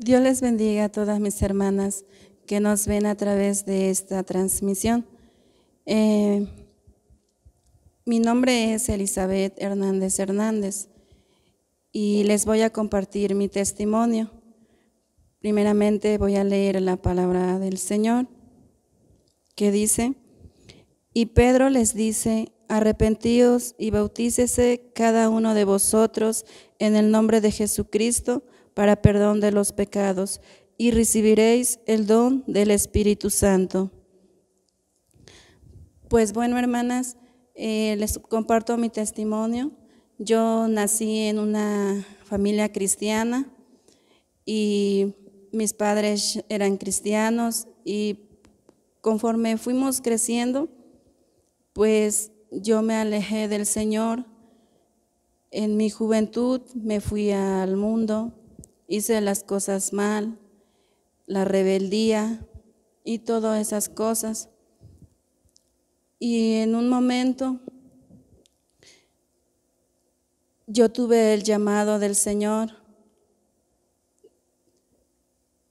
Dios les bendiga a todas mis hermanas que nos ven a través de esta transmisión. Mi nombre es Elizabeth Hernández Hernández y les voy a compartir mi testimonio. Primeramente voy a leer la palabra del Señor que dice: y Pedro les dice: arrepentíos y bautícese cada uno de vosotros en el nombre de Jesucristo para perdón de los pecados, y recibiréis el don del Espíritu Santo. Pues bueno, hermanas, les comparto mi testimonio. Yo nací en una familia cristiana y mis padres eran cristianos, y conforme fuimos creciendo, pues yo me alejé del Señor. En mi juventud me fui al mundo, hice las cosas mal, la rebeldía y todas esas cosas. Y en un momento yo tuve el llamado del Señor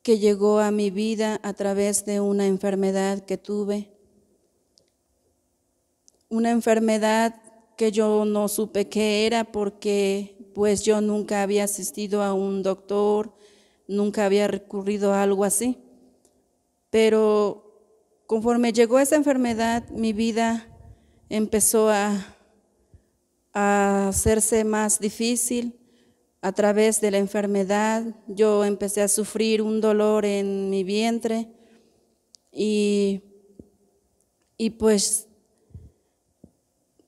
que llegó a mi vida a través de una enfermedad que tuve. Una enfermedad que yo no supe qué era, porque pues yo nunca había asistido a un doctor, nunca había recurrido a algo así. Pero conforme llegó esa enfermedad, mi vida empezó a hacerse más difícil. A través de la enfermedad yo empecé a sufrir un dolor en mi vientre y pues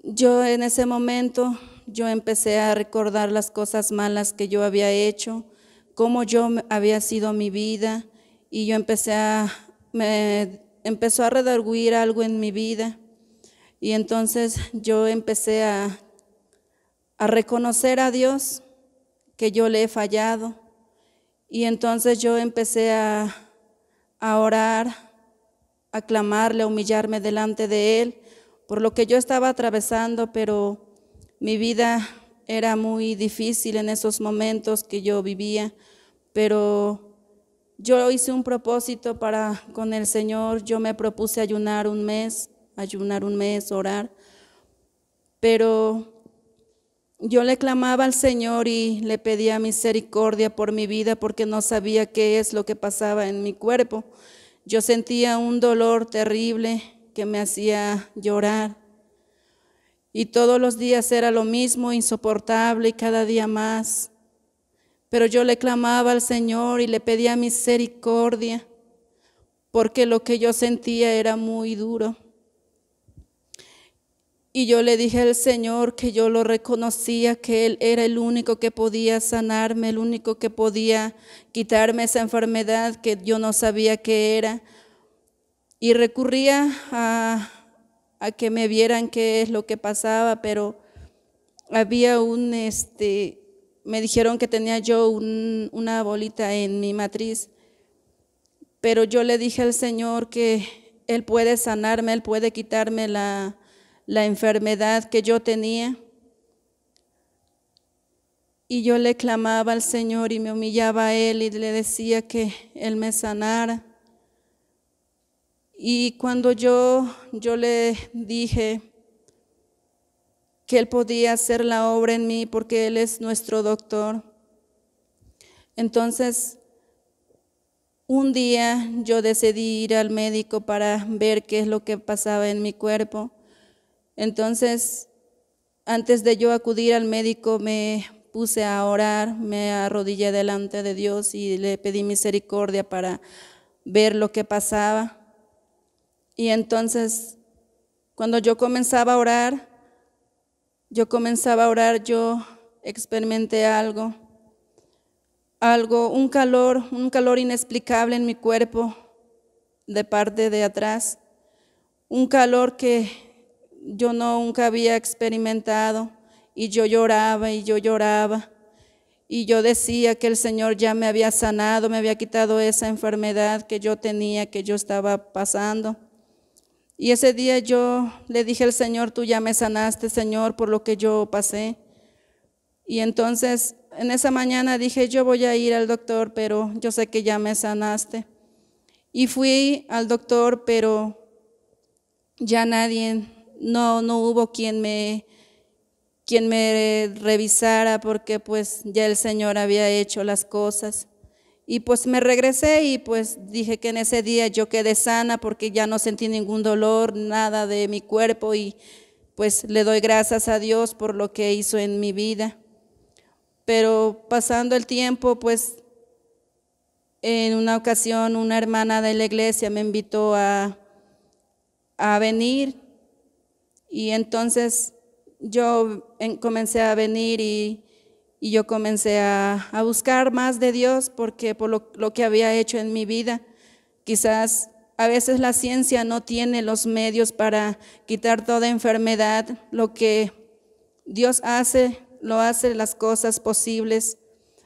yo en ese momento yo empecé a recordar las cosas malas que yo había hecho, cómo yo había sido mi vida, y yo me empezó a redarguir algo en mi vida, y entonces yo empecé a reconocer a Dios que yo le he fallado, y entonces yo empecé a orar, a clamarle, a humillarme delante de Él por lo que yo estaba atravesando, pero mi vida era muy difícil en esos momentos que yo vivía. Pero yo hice un propósito con el Señor. Yo me propuse ayunar un mes, orar, pero yo le clamaba al Señor y le pedía misericordia por mi vida, porque no sabía qué es lo que pasaba en mi cuerpo. Yo sentía un dolor terrible que me hacía llorar, y todos los días era lo mismo, insoportable, y cada día más. Pero yo le clamaba al Señor y le pedía misericordia, porque lo que yo sentía era muy duro. Y yo le dije al Señor que yo lo reconocía, que Él era el único que podía sanarme, el único que podía quitarme esa enfermedad que yo no sabía qué era. Y recurría a que me vieran qué es lo que pasaba, pero había me dijeron que tenía yo una bolita en mi matriz, pero yo le dije al Señor que Él puede sanarme, Él puede quitarme la enfermedad que yo tenía. Y yo le clamaba al Señor y me humillaba a Él y le decía que Él me sanara. Y cuando yo le dije que Él podía hacer la obra en mí porque Él es nuestro doctor, entonces un día yo decidí ir al médico para ver qué es lo que pasaba en mi cuerpo. Entonces, antes de yo acudir al médico, me puse a orar, me arrodillé delante de Dios y le pedí misericordia para ver lo que pasaba. Y entonces, cuando yo comenzaba a orar, yo experimenté un calor inexplicable en mi cuerpo, de parte de atrás, un calor que yo nunca había experimentado, y yo lloraba y yo lloraba, y yo decía que el Señor ya me había sanado, me había quitado esa enfermedad que yo tenía, que yo estaba pasando. Y ese día yo le dije al Señor: tú ya me sanaste, Señor, por lo que yo pasé. Y entonces en esa mañana dije, yo voy a ir al doctor, pero yo sé que ya me sanaste. Y fui al doctor, pero ya nadie, no hubo quien me revisara, porque pues ya el Señor había hecho las cosas. Y pues me regresé y pues dije que en ese día yo quedé sana porque ya no sentí ningún dolor, nada de mi cuerpo, y pues le doy gracias a Dios por lo que hizo en mi vida. Pero pasando el tiempo, pues en una ocasión una hermana de la iglesia me invitó a venir, y entonces yo comencé a venir y yo comencé a buscar más de Dios, porque por lo que había hecho en mi vida. Quizás a veces la ciencia no tiene los medios para quitar toda enfermedad. Lo que Dios hace, lo hace las cosas posibles,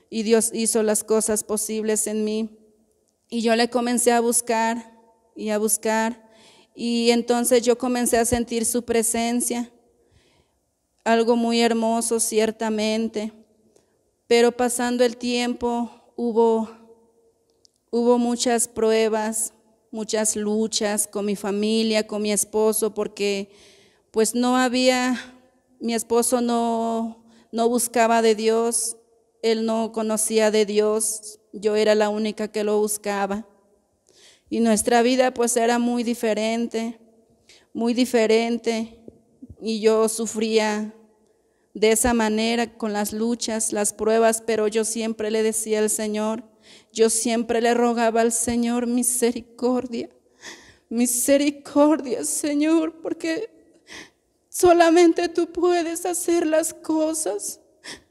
y Dios hizo las cosas posibles en mí. Y yo le comencé a buscar y a buscar, y entonces yo comencé a sentir su presencia, algo muy hermoso ciertamente. Pero pasando el tiempo hubo muchas pruebas, muchas luchas con mi familia, con mi esposo, porque pues mi esposo no buscaba de Dios, él no conocía de Dios, yo era la única que lo buscaba. Y nuestra vida pues era muy diferente, y yo sufría de esa manera con las luchas, las pruebas, pero yo siempre le decía al Señor, yo siempre le rogaba al Señor, misericordia, misericordia, Señor, porque solamente tú puedes hacer las cosas,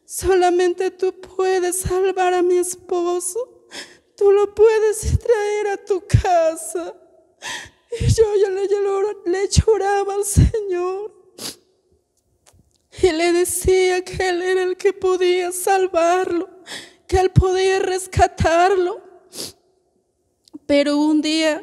solamente tú puedes salvar a mi esposo, tú lo puedes traer a tu casa. Y yo le lloraba al Señor. Y le decía que Él era el que podía salvarlo, que Él podía rescatarlo. Pero un día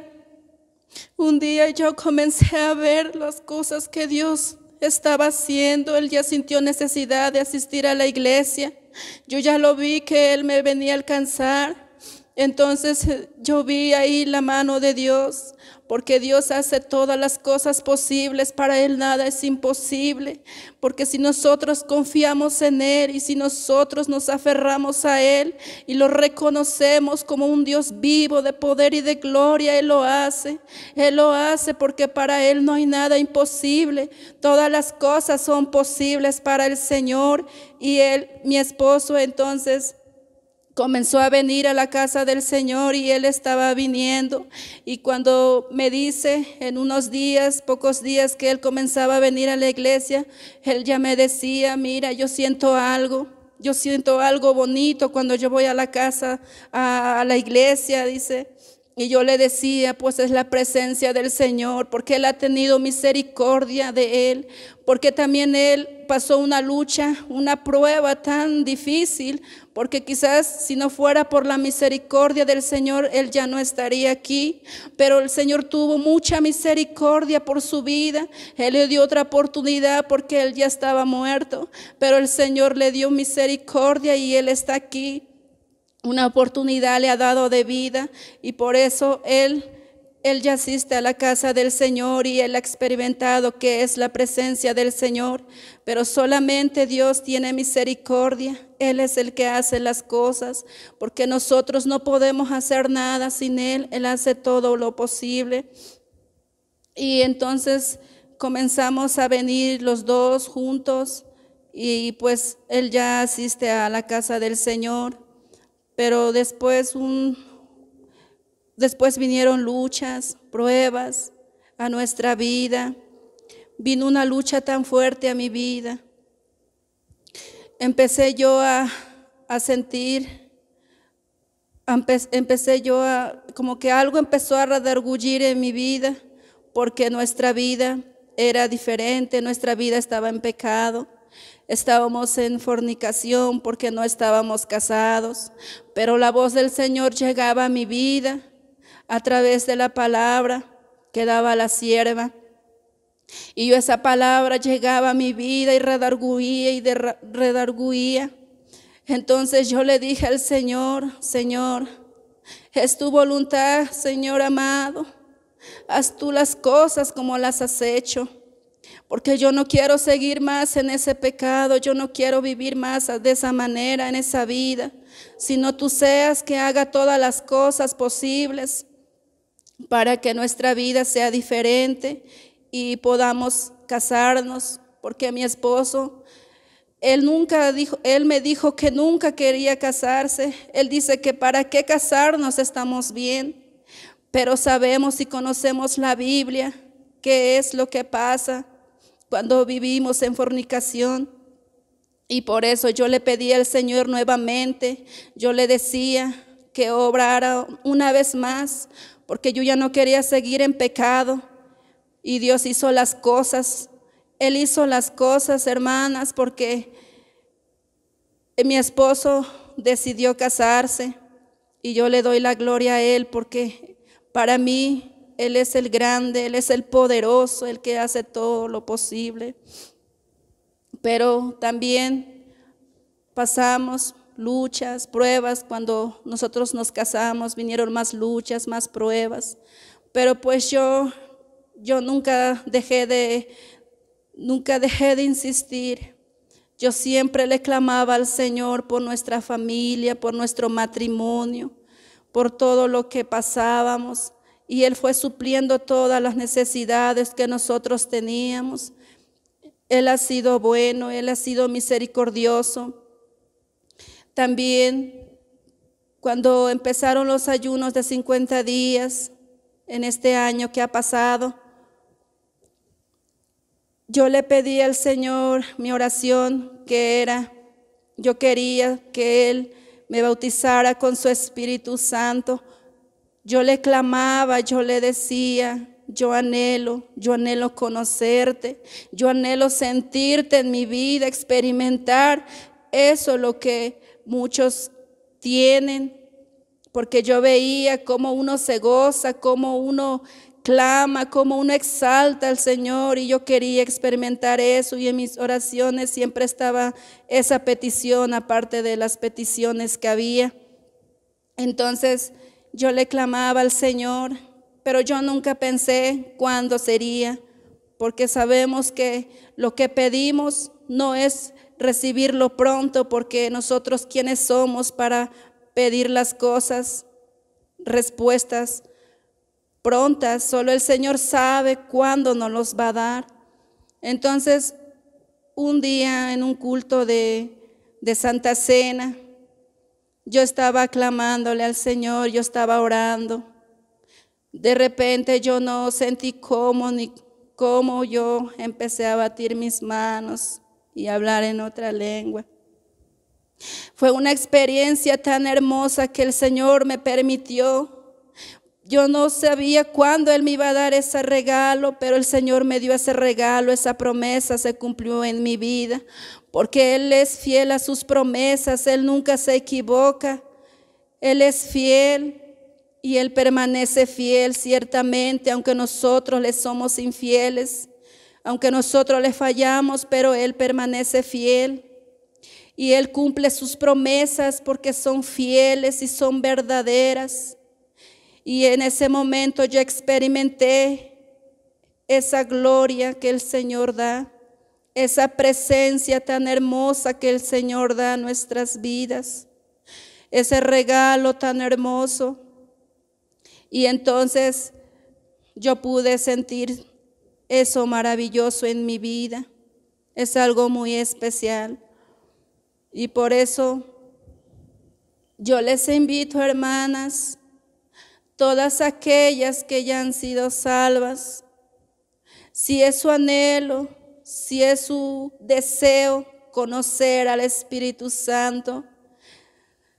yo comencé a ver las cosas que Dios estaba haciendo. Él ya sintió necesidad de asistir a la iglesia. Yo ya lo vi que Él me venía a alcanzar. Entonces yo vi ahí la mano de Dios, porque Dios hace todas las cosas posibles, para Él nada es imposible, porque si nosotros confiamos en Él y si nosotros nos aferramos a Él y lo reconocemos como un Dios vivo de poder y de gloria, Él lo hace porque para Él no hay nada imposible, todas las cosas son posibles para el Señor. Y mi esposo entonces comenzó a venir a la casa del Señor, y él estaba viniendo, y cuando me dice en unos días, pocos días que él comenzaba a venir a la iglesia, él ya me decía, mira, yo siento algo bonito cuando yo voy a la casa, a la iglesia, dice. Y yo le decía, pues es la presencia del Señor, porque Él ha tenido misericordia de él, porque también él pasó una lucha, una prueba tan difícil, porque quizás si no fuera por la misericordia del Señor, él ya no estaría aquí. Pero el Señor tuvo mucha misericordia por su vida. Él le dio otra oportunidad porque él ya estaba muerto, pero el Señor le dio misericordia y él está aquí. Una oportunidad le ha dado de vida, y por eso él ya asiste a la casa del Señor, y él ha experimentado que es la presencia del Señor. Pero solamente Dios tiene misericordia. Él es el que hace las cosas, porque nosotros no podemos hacer nada sin Él. Él hace todo lo posible. Y entonces comenzamos a venir los dos juntos, y pues él ya asiste a la casa del Señor. Pero después vinieron luchas, pruebas a nuestra vida. Vino una lucha tan fuerte a mi vida. Empecé yo a sentir, como que algo empezó a redargullir en mi vida, porque nuestra vida era diferente, nuestra vida estaba en pecado. Estábamos en fornicación porque no estábamos casados, pero la voz del Señor llegaba a mi vida a través de la palabra que daba la sierva. Y esa palabra llegaba a mi vida y redarguía Entonces yo le dije al Señor, Señor, es tu voluntad, Señor amado. Haz tú las cosas como las has hecho. Porque yo no quiero seguir más en ese pecado, yo no quiero vivir más de esa manera en esa vida, sino tú seas que haga todas las cosas posibles para que nuestra vida sea diferente y podamos casarnos. Porque mi esposo, él me dijo que nunca quería casarse. Él dice que para qué casarnos, estamos bien, pero sabemos y conocemos la Biblia, qué es lo que pasa cuando vivimos en fornicación. Y por eso yo le pedí al Señor nuevamente, yo le decía que obrara una vez más, porque yo ya no quería seguir en pecado. Y Dios hizo las cosas, Él hizo las cosas, hermanas, porque mi esposo decidió casarse y yo le doy la gloria a Él, porque para mí Él es el grande, Él es el poderoso, el que hace todo lo posible. Pero también pasamos luchas, pruebas. Cuando nosotros nos casamos vinieron más luchas, más pruebas. Pero pues yo nunca dejé de insistir. Yo siempre le clamaba al Señor por nuestra familia, por nuestro matrimonio, por todo lo que pasábamos. Y Él fue supliendo todas las necesidades que nosotros teníamos. Él ha sido bueno, Él ha sido misericordioso. También cuando empezaron los ayunos de 50 días en este año que ha pasado, yo le pedí al Señor, mi oración que era, yo quería que Él me bautizara con su Espíritu Santo. Yo le clamaba, yo le decía, yo anhelo conocerte, yo anhelo sentirte en mi vida, experimentar eso, lo que muchos tienen, porque yo veía cómo uno se goza, cómo uno clama, cómo uno exalta al Señor, y yo quería experimentar eso, y en mis oraciones siempre estaba esa petición, aparte de las peticiones que había. Entonces yo le clamaba al Señor, pero yo nunca pensé cuándo sería, porque sabemos que lo que pedimos no es recibirlo pronto, porque nosotros quiénes somos para pedir las cosas, respuestas prontas. Solo el Señor sabe cuándo nos los va a dar. Entonces, un día en un culto de Santa Cena, yo estaba clamándole al Señor, yo estaba orando. De repente yo no sentí cómo yo empecé a batir mis manos y hablar en otra lengua. Fue una experiencia tan hermosa que el Señor me permitió. Yo no sabía cuándo Él me iba a dar ese regalo, pero el Señor me dio ese regalo, esa promesa se cumplió en mi vida, porque Él es fiel a sus promesas, Él nunca se equivoca, Él es fiel y Él permanece fiel ciertamente, aunque nosotros le somos infieles, aunque nosotros le fallamos, pero Él permanece fiel. Y Él cumple sus promesas porque son fieles y son verdaderas. Y en ese momento yo experimenté esa gloria que el Señor da, esa presencia tan hermosa que el Señor da a nuestras vidas, ese regalo tan hermoso. Y entonces yo pude sentir eso maravilloso en mi vida. Es algo muy especial. Y por eso yo les invito, hermanas, todas aquellas que ya han sido salvas, si es su anhelo, si es su deseo conocer al Espíritu Santo,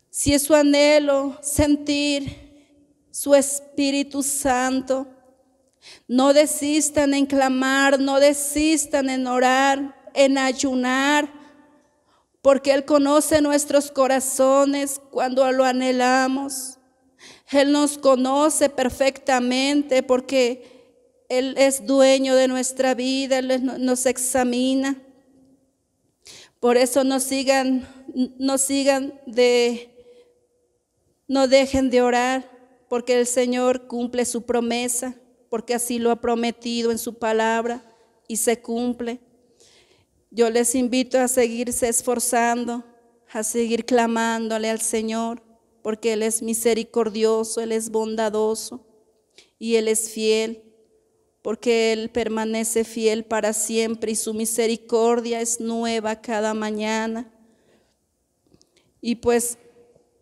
si es su anhelo sentir su Espíritu Santo, no desistan en clamar, no desistan en orar, en ayunar, porque Él conoce nuestros corazones cuando lo anhelamos. Él nos conoce perfectamente porque Él es dueño de nuestra vida, Él nos examina. Por eso no dejen de orar, porque el Señor cumple su promesa, porque así lo ha prometido en su palabra y se cumple. Yo les invito a seguirse esforzando, a seguir clamándole al Señor, porque Él es misericordioso, Él es bondadoso y Él es fiel, porque Él permanece fiel para siempre y su misericordia es nueva cada mañana. Y pues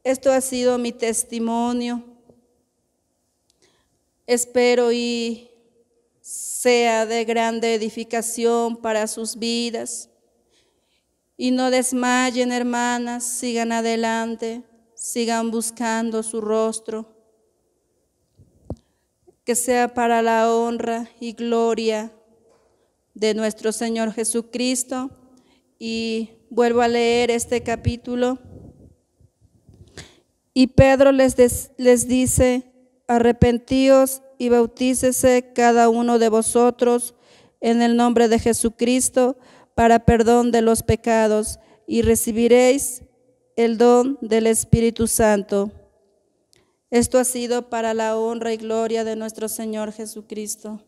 esto ha sido mi testimonio. Espero y sea de grande edificación para sus vidas. Y no desmayen, hermanas, sigan adelante, sigan buscando su rostro. Que sea para la honra y gloria de nuestro Señor Jesucristo. Y vuelvo a leer este capítulo. Y Pedro les dice: arrepentíos y bautícese cada uno de vosotros en el nombre de Jesucristo para perdón de los pecados, y recibiréis el don del Espíritu Santo. Esto ha sido para la honra y gloria de nuestro Señor Jesucristo.